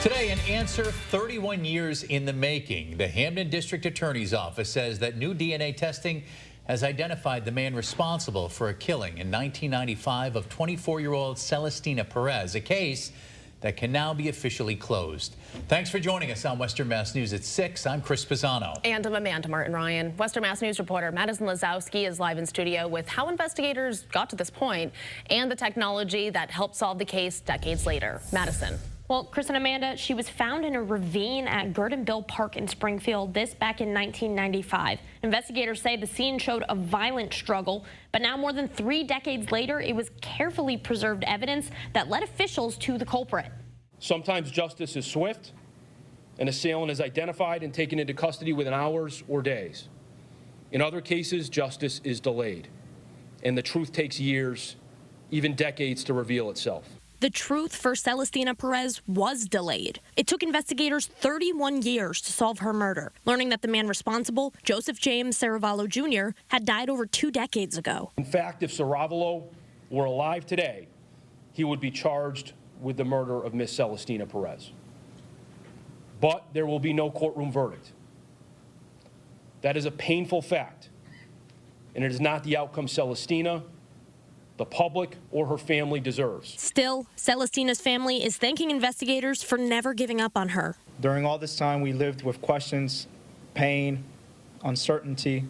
Today, an answer 31 years in the making. The Hamden District Attorney's Office says that new DNA testing has identified the man responsible for a killing in 1995 of 24-year-old Celestina Perez, a case that can now be officially closed. Thanks for joining us on Western Mass News at 6. I'm Chris Pisano. And I'm Amanda Martin Ryan. Western Mass News reporter Madison Lazowski is live in studio with how investigators got to this point and the technology that helped solve the case decades later. Madison. Well, Chris and Amanda, she was found in a ravine at Gurdonville Park in Springfield, this back in 1995. Investigators say the scene showed a violent struggle, but now more than 3 decades later, it was carefully preserved evidence that led officials to the culprit. Sometimes justice is swift. An assailant is identified and taken into custody within hours or days. In other cases, justice is delayed, and the truth takes years, even decades, to reveal itself. The truth for Celestina Perez was delayed. It took investigators 31 years to solve her murder, learning that the man responsible, Joseph James Saravallo Jr., had died over 2 decades ago. In fact, if Saravallo were alive today, he would be charged with the murder of Miss Celestina Perez. But there will be no courtroom verdict. That is a painful fact, and it is not the outcome Celestina, the public, or her family deserves. Still, Celestina's family is thanking investigators for never giving up on her. During all this time, we lived with questions, pain, uncertainty.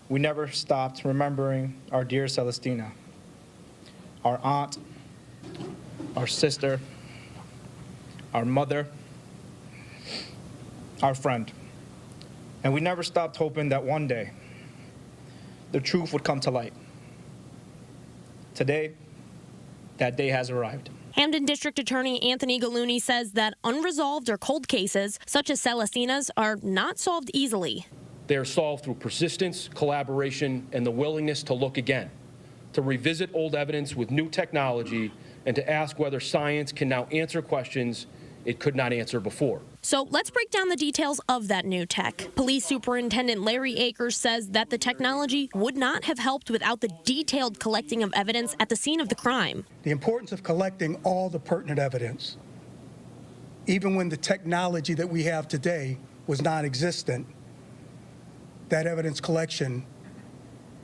We never stopped remembering our dear Celestina, our aunt, our sister, our mother, our friend. And we never stopped hoping that one day the truth would come to light. Today, that day has arrived. Hamden District Attorney Anthony Gallooni says that unresolved or cold cases, such as Celestina's, are not solved easily. They are solved through persistence, collaboration, and the willingness to look again, to revisit old evidence with new technology, and to ask whether science can now answer questions it could not answer before. So let's break down the details of that new tech. Police Superintendent Larry Akers says that the technology would not have helped without the detailed collecting of evidence at the scene of the crime. The importance of collecting all the pertinent evidence, even when the technology that we have today was non-existent, that evidence collection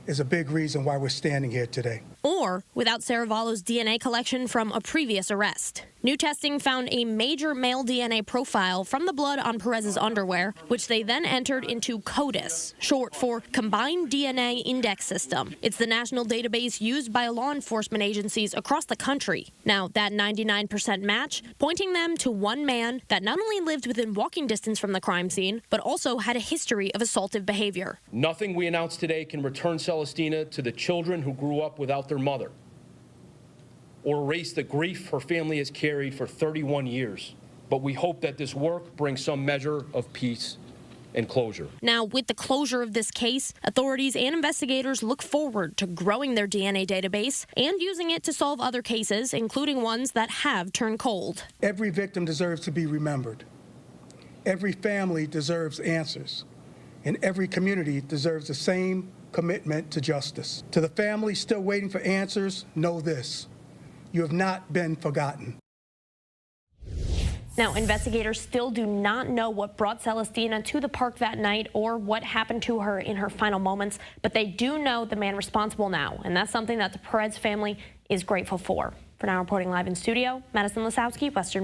is a big reason why we're standing here today. Or without Saravallo's DNA collection from a previous arrest. New testing found a major male DNA profile from the blood on Perez's underwear, which they then entered into CODIS, short for Combined DNA Index System. It's the national database used by law enforcement agencies across the country. Now, that 99% match, pointing them to one man that not only lived within walking distance from the crime scene, but also had a history of assaultive behavior. Nothing we announce today can return Celestina to the children who grew up without their mother, or erase the grief her family has carried for 31 years. But we hope that this work brings some measure of peace and closure. Now, with the closure of this case, authorities and investigators look forward to growing their DNA database and using it to solve other cases, including ones that have turned cold. Every victim deserves to be remembered. Every family deserves answers. And every community deserves the same commitment to justice. To the families still waiting for answers, know this: you have not been forgotten. Now, investigators still do not know what brought Celestina to the park that night or what happened to her in her final moments, but they do know the man responsible now, and that's something that the Perez family is grateful for. For now, reporting live in studio, Madison Lazowski, Western Mass.